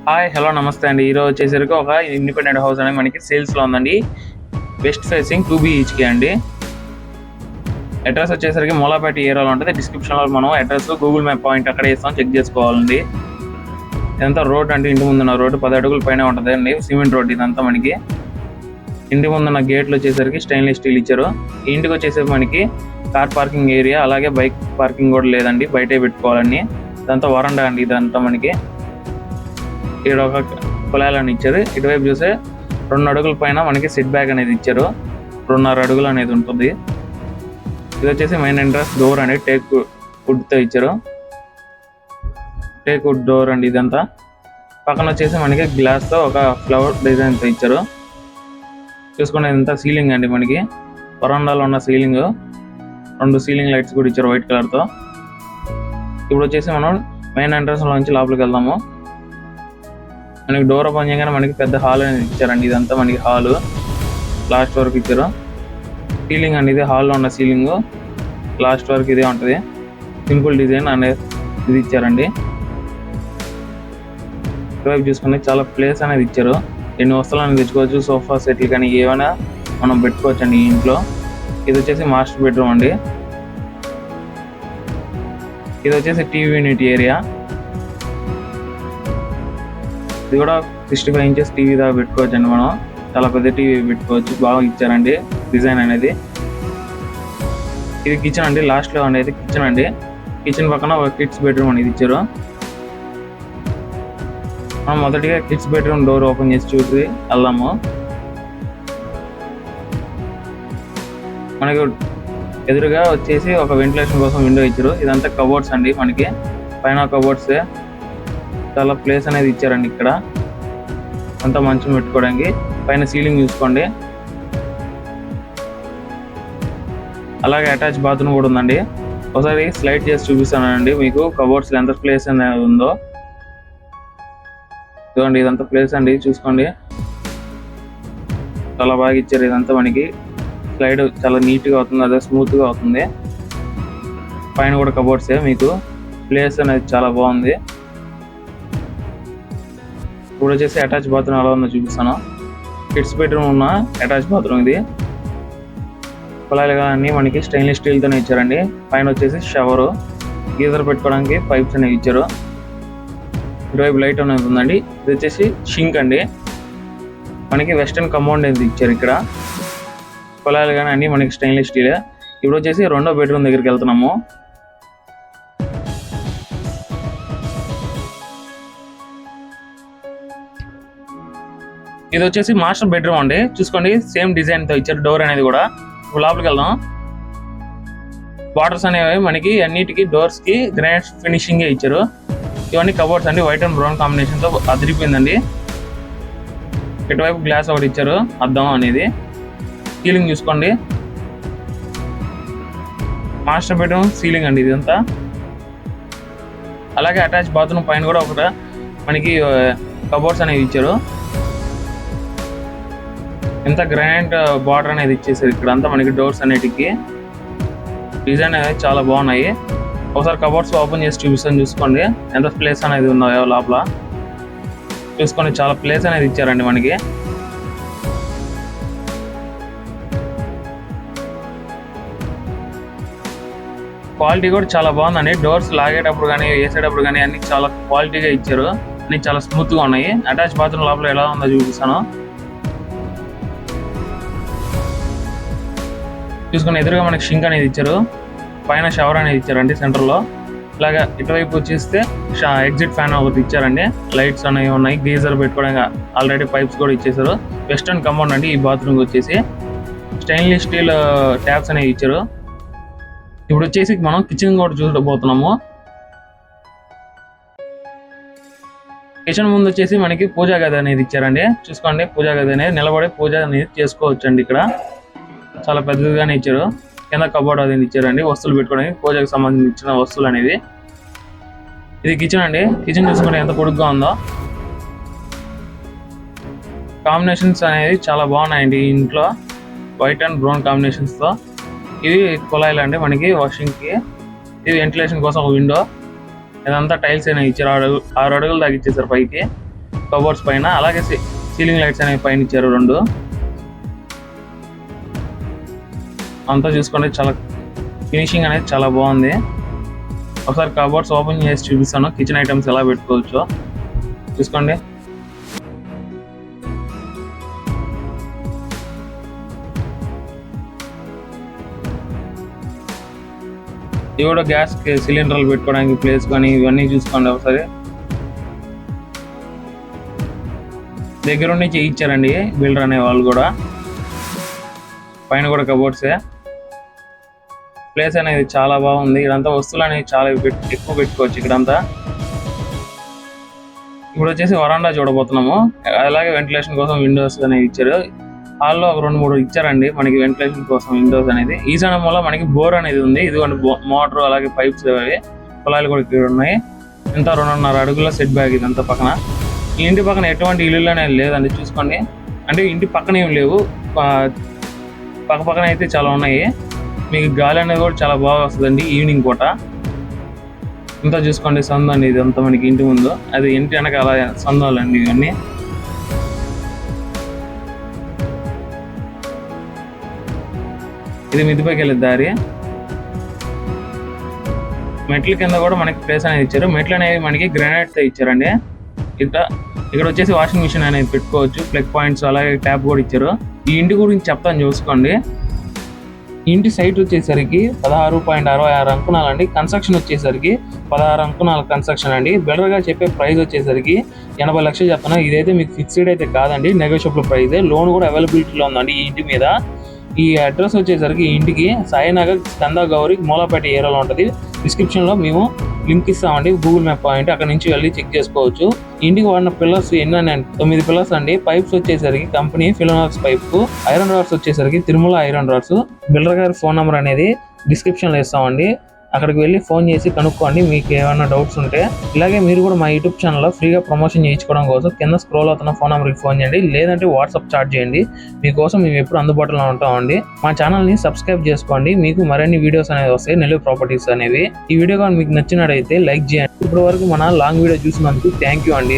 Hi hello నమస్తే అండి. ఈరోజు వచ్చేసరికి ఒక ఇండిపెండెంట్ హౌస్ అనేది మనకి సేల్స్లో ఉందండి. వెస్ట్ ఫేసింగ్ 2 BHK అండి. అడ్రస్ వచ్చేసరికి మూలాపేట ఏరియాలో ఉంటుంది. డిస్క్రిప్షన్లో మనం అడ్రస్ గూగుల్ మ్యాప్ పాయింట్ అక్కడ వేస్తాం, చెక్ చేసుకోవాలండి. ఇదంతా రోడ్ అండి, ఇంటి ముందున్న రోడ్డు 10 అడుగుల పైన ఉంటుంది అండి. సిమెంట్ రోడ్ ఇదంతా మనకి. ఇంటి ముందున్న గేట్లు వచ్చేసరికి స్టెయిన్లెస్ స్టీల్ ఇచ్చారు. ఈ ఇంటికి వచ్చేసరికి మనకి కార్ పార్కింగ్ ఏరియా అలాగే బైక్ పార్కింగ్ కూడా లేదండి, బయటే పెట్టుకోవాలని. ఇదంతా వరండా అండి. ఇదంతా మనకి ఇక్కడ ఒక కుళాయిలను ఇచ్చారు. ఇటువైపు చూస్తే 2 అడుగుల పైన మనకి సెట్ బ్యాక్ అనేది ఇచ్చారు. 2.5 అడుగులు అనేది ఉంటుంది. ఇది వచ్చేసి మెయిన్ ఎంట్రన్స్ డోర్ అనేది టేక్ వుడ్తో ఇచ్చారు. టేక్ వుడ్ డోర్ అండి ఇదంతా. పక్కన వచ్చేసి మనకి గ్లాస్తో ఒక ఫ్లవర్ డిజైన్తో ఇచ్చారు. చూసుకునే ఇదంతా సీలింగ్ అండి మనకి. వరండాలో ఉన్న సీలింగ్ 2 సీలింగ్ లైట్స్ కూడా ఇచ్చారు వైట్ కలర్తో. ఇప్పుడు వచ్చేసి మనం మెయిన్ ఎంట్రన్స్ నుంచి లోపలికి వెళ్దాము. మనకి డోర్ ఓపెన్ చేయగానే మనకి పెద్ద హాల్ అనేది ఇచ్చారండి. ఇదంతా మనకి హాల్ లాస్ట్ వరకు ఇచ్చారు. సీలింగ్ అండి ఇది, హాల్లో ఉన్న సీలింగ్ లాస్ట్ వరకు ఇదే ఉంటుంది. సింపుల్ డిజైన్ అనేది ఇది ఇచ్చారండి. ఇటువైపు చూసుకుని చాలా ప్లేస్ అనేది ఇచ్చారు. ఎన్ని వస్తువులు అనేది తెచ్చుకోవచ్చు, సోఫా సెట్లు కానీ ఏమైనా మనం పెట్టుకోవచ్చు అండి ఈ ఇంట్లో. ఇది వచ్చేసి మాస్టర్ బెడ్రూమ్ అండి. ఇది వచ్చేసి టీవీ యూనిట్ ఏరియా. ఇది కూడా 65 ఇంచెస్ టీవీ దాకా పెట్టుకోవచ్చు అండి. మనం చాలా పెద్ద టీవీ పెట్టుకోవచ్చు. బాగా ఇచ్చారండి డిజైన్ అనేది. ఇది కిచెన్ అండి, లాస్ట్లో అనేది కిచెన్ అండి. కిచెన్ పక్కన ఒక కిడ్స్ బెడ్రూమ్ అనేది ఇచ్చారు. మనం మొదటిగా కిడ్స్ బెడ్రూమ్ డోర్ ఓపెన్ చేసి చూసి వెళ్దాము. మనకి ఎదురుగా వచ్చేసి ఒక వెంటిలేషన్ కోసం విండో ఇచ్చారు. ఇదంతా కబోర్డ్స్ అండి మనకి. పైన కబోర్డ్స్ చాలా ప్లేస్ అనేది ఇచ్చారండి. ఇక్కడ అంతా మంచం పెట్టుకోవడానికి. పైన సీలింగ్ చూసుకోండి. అలాగే అటాచ్ బాత్రూమ్ కూడా ఉందండి. ఒకసారి స్లైడ్ చేసి చూపిస్తానండి మీకు కబోర్డ్స్ ఎంత ప్లేస్ అనేది ఉందో. చూడండి ఇదంతా ప్లేస్ అండి, చూసుకోండి. చాలా బాగా ఇచ్చారు. ఇదంతా మనకి స్లైడ్ చాలా నీట్గా అవుతుంది, అదే స్మూత్గా అవుతుంది. పైన కూడా కబోర్డ్సే. మీకు ప్లేస్ అనేది చాలా బాగుంది. ఇప్పుడు వచ్చేసి అటాచ్ బాత్రూమ్ ఎలా ఉందో చూపిస్తాను. కిడ్స్ బెడ్రూమ్ ఉన్న అటాచ్ బాత్రూమ్ ఇది. కుళాయిలు కానీ మనకి స్టెయిన్లెస్ స్టీల్తోనే ఇచ్చారండి. పైన వచ్చేసి షవరు, గీజర్ పెట్టుకోవడానికి పైప్స్ అనేవి ఇచ్చారు. ఇటువైపు లైట్ అనేది ఉందండి. ఇది వచ్చేసి షింక్ అండి. మనకి వెస్టర్న్ కంపౌండ్ అనేది ఇచ్చారు ఇక్కడ. కుళాయిలు కానీ అన్నీ మనకి స్టెయిన్లెస్ స్టీలే. ఇప్పుడు వచ్చేసి 2వ బెడ్రూమ్ దగ్గరికి వెళ్తున్నాము. ఇది వచ్చేసి మాస్టర్ బెడ్రూమ్ అండి. చూసుకోండి సేమ్ డిజైన్ తో ఇచ్చారు డోర్ అనేది కూడా. ఇప్పుడు లోపలికి వెళ్దాం. బార్డర్స్ అనేవి మనకి అన్నిటికీ డోర్స్ కి గ్రానైట్ ఫినిషింగ్ ఇచ్చారు. ఇవన్నీ కబోర్డ్స్ అండి, వైట్ అండ్ బ్రౌన్ కాంబినేషన్ తో అదిరిపోయిందండి. ఇటువైపు గ్లాస్ ఒకటి ఇచ్చారు, అద్దం అనేది. సీలింగ్ చూసుకోండి, మాస్టర్ బెడ్రూమ్ సీలింగ్ అండి ఇదంతా. అలాగే అటాచ్ బాత్రూమ్ పైన కూడా ఒకటి మనకి కబోర్డ్స్ అనేవి ఇచ్చారు. ఎంత గ్రానైట్ బార్డర్ అనేది ఇచ్చేసారు ఇక్కడ అంతా మనకి. డోర్స్ అన్నిటికి డిజైన్ అనేది చాలా బాగున్నాయి. ఒకసారి కబోర్డ్స్ ఓపెన్ చేసి చూపిస్తాను, చూసుకోండి ఎంత ప్లేస్ అనేది ఉన్నాయో లోపల. చూసుకోండి చాలా ప్లేస్ అనేది ఇచ్చారండి మనకి. క్వాలిటీ కూడా చాలా బాగుందండి. డోర్స్ లాగేటప్పుడు కానీ వేసేటప్పుడు కానీ అన్ని చాలా క్వాలిటీగా ఇచ్చారు. అన్ని చాలా స్మూత్గా ఉన్నాయి. అటాచ్ బాత్రూమ్ లోపల ఎలా ఉందో చూపిస్తాను. చూసుకుని ఎదురుగా మనకి షింక్ అనేది ఇచ్చారు. పైన షవర్ అనేది ఇచ్చారండి సెంటర్లో. ఇలాగా ఇటువైపు వచ్చేస్తే ఎగ్జిట్ ఫ్యాన్ ఒకటి ఇచ్చారండి. లైట్స్ అనేవి ఉన్నాయి. గీజర్ పెట్టుకోవడానికి ఆల్రెడీ పైప్స్ కూడా ఇచ్చేసారు. వెస్టర్న్ కంపౌండ్ అండి ఈ బాత్రూమ్ వచ్చేసి. స్టెయిన్లెస్ స్టీల్ ట్యాప్స్ అనేవి ఇచ్చారు. ఇప్పుడు వచ్చేసి మనం కిచెన్ కూడా చూడబోతున్నాము. కిచెన్ ముందు వచ్చేసి మనకి పూజా గది అనేది ఇచ్చారండి. చూసుకోండి పూజా గది అనేది నిలబడి పూజ అనేది చేసుకోవచ్చు అండి. ఇక్కడ చాలా పెద్దదిగానే ఇచ్చారు. కింద కబోర్డ్ అనేది ఇచ్చారండి, వస్తువులు పెట్టుకోవడానికి పూజకు సంబంధించిన వస్తువులు అనేది. ఇది కిచెన్ అండి. కిచెన్ చూసుకుంటే ఎంత పొడుగ్గా ఉందో. కాంబినేషన్స్ అనేది చాలా బాగున్నాయండి ఈ ఇంట్లో, వైట్ అండ్ బ్రౌన్ కాంబినేషన్స్తో. ఇవి కుళాయిలు అండి మనకి వాషింగ్కి. ఇది వెంటిలేషన్ కోసం ఒక విండో. ఇదంతా టైల్స్ అయినా ఇచ్చారు. 6 అడుగులు దాకా ఇచ్చేసారు పైకి. కబోర్డ్స్ పైన. అలాగే సీలింగ్ లైట్స్ అనేవి పైన ఇచ్చారు 2. అంతా చూసుకోండి, చాలా ఫినిషింగ్ అనేది చాలా బాగుంది. ఒకసారి కబోర్డ్స్ ఓపెన్ చేసి చూపిస్తాను, కిచెన్ ఐటమ్స్ ఎలా పెట్టుకోవచ్చో చూసుకోండి. ఇవి కూడా గ్యాస్ సిలిండర్లు పెట్టుకోవడానికి ప్లేస్ కానీ ఇవన్నీ చూసుకోండి. ఒకసారి దగ్గరుండి చేయించారండి బిల్డర్ అనే వాళ్ళు కూడా. పైన కూడా కబోర్డ్సే. ప్లేస్ అనేది చాలా బాగుంది. ఇక్కడంతా వస్తువులు అనేవి చాలా ఎక్కువ పెట్టుకోవచ్చు ఇక్కడంతా. ఇప్పుడు వచ్చేసి వరాండా చూడబోతున్నాము. అలాగే వెంటిలేషన్ కోసం విండోస్ అనేవి ఇచ్చారు. హాల్లో 2-3 ఇచ్చారండి మనకి వెంటిలేషన్ కోసం విండోస్ అనేది. ఈశాన్యం వల్ల మనకి బోర్ అనేది ఉంది. ఇదిగోండి మోటార్, అలాగే పైప్స్, కుళాయిలు కూడా ఇక్కడ ఉన్నాయి. ఇంత 2.5 అడుగుల సెట్ బ్యాక్ ఇదంతా పక్కన. ఈ ఇంటి పక్కన ఎటువంటి ఇల్లు అనేది లేదండి చూసుకోండి. అంటే ఇంటి పక్కన ఏం లేవు, పక్కన అయితే చాలా ఉన్నాయి. మీకు గాలి అనేది కూడా చాలా బాగా వస్తుందండి ఈవినింగ్ పూట. ఇంతా చూసుకోండి, సందు అండి ఇదంతా మనకి ఇంటి ముందు. అది ఇంటి వెనక అలా సందాలండి ఇవన్నీ. ఇది మిద్దిపైకి వెళ్ళే దారి. మెట్ల కింద కూడా మనకి ప్లేస్ అనేది ఇచ్చారు. మెట్లు అనేవి మనకి గ్రానైట్ తో ఇచ్చారండి. ఇక్కడ వచ్చేసి వాషింగ్ మిషన్ అనేది పెట్టుకోవచ్చు. ప్లగ్ పాయింట్స్, అలాగే ట్యాప్ కూడా ఇచ్చారు. ఈ ఇంటి గురించి చెప్తాను చూసుకోండి. ఇంటి సైట్ వచ్చేసరికి 16.66 అంకణాలు అండి. కన్స్ట్రక్షన్ వచ్చేసరికి 16 అంకణాల కన్స్ట్రక్షన్ అండి. బిల్డర్ గా చెప్పే ప్రైస్ వచ్చేసరికి 80 లక్షలు చెప్తున్నా. ఇదైతే మీకు ఫిక్స్డ్ అయితే కాదండి, నెగోషియబుల్ ప్రైస్. లోన్ కూడా అవైలబిలిటీలో ఉందండి ఈ ఇంటి మీద. ఈ అడ్రస్ వచ్చేసరికి ఇంటికి సాయినగర్ స్కంద గౌరి మూలాపేట ఏరియాలో ఉంటుంది. డిస్క్రిప్షన్ లో మేము లింక్ ఇస్తామండి, గూగుల్ మ్యాప్ పాయింట్. అక్కడ నుంచి వెళ్ళి చెక్ చేసుకోవచ్చు. ఇంటికి వాడిన పిల్లర్స్ ఎన్ని 9 పిల్లర్స్ అండి. పైప్స్ వచ్చేసరికి కంపెనీ ఫిలోనాక్స్ పైప్. ఐరన్ రాడ్స్ వచ్చేసరికి తిరుమల ఐరన్ రాడ్స్. బిల్డర్ గారి ఫోన్ నెంబర్ అనేది డిస్క్రిప్షన్ లో ఇస్తామండి. అక్కడికి వెళ్ళి ఫోన్ చేసి కనుక్కోండి మీకు ఏమైనా డౌట్స్ ఉంటే. ఇలాగే మీరు కూడా మా యూట్యూబ్ ఛానల్లో ఫ్రీగా ప్రమోషన్ చేయించుకోవడం కోసం కింద స్క్రోల్ అవుతున్న ఫోన్ నెంబర్కి ఫోన్ చేయండి, లేదంటే వాట్సాప్ చాట్ చేయండి. మీకోసం మేము ఎప్పుడు అందుబాటులో ఉంటామండి. మా ఛానల్ని సబ్స్క్రైబ్ చేసుకోండి, మీకు మరిన్ని వీడియోస్ అనేవి వస్తాయి నెల్లూరు ప్రాపర్టీస్ అనేవి. ఈ వీడియో కానీ మీకు నచ్చినట్టయితే లైక్ చేయండి. ఇప్పటి వరకు మన లాంగ్ వీడియో చూసినందుకు థ్యాంక్ యూ అండి.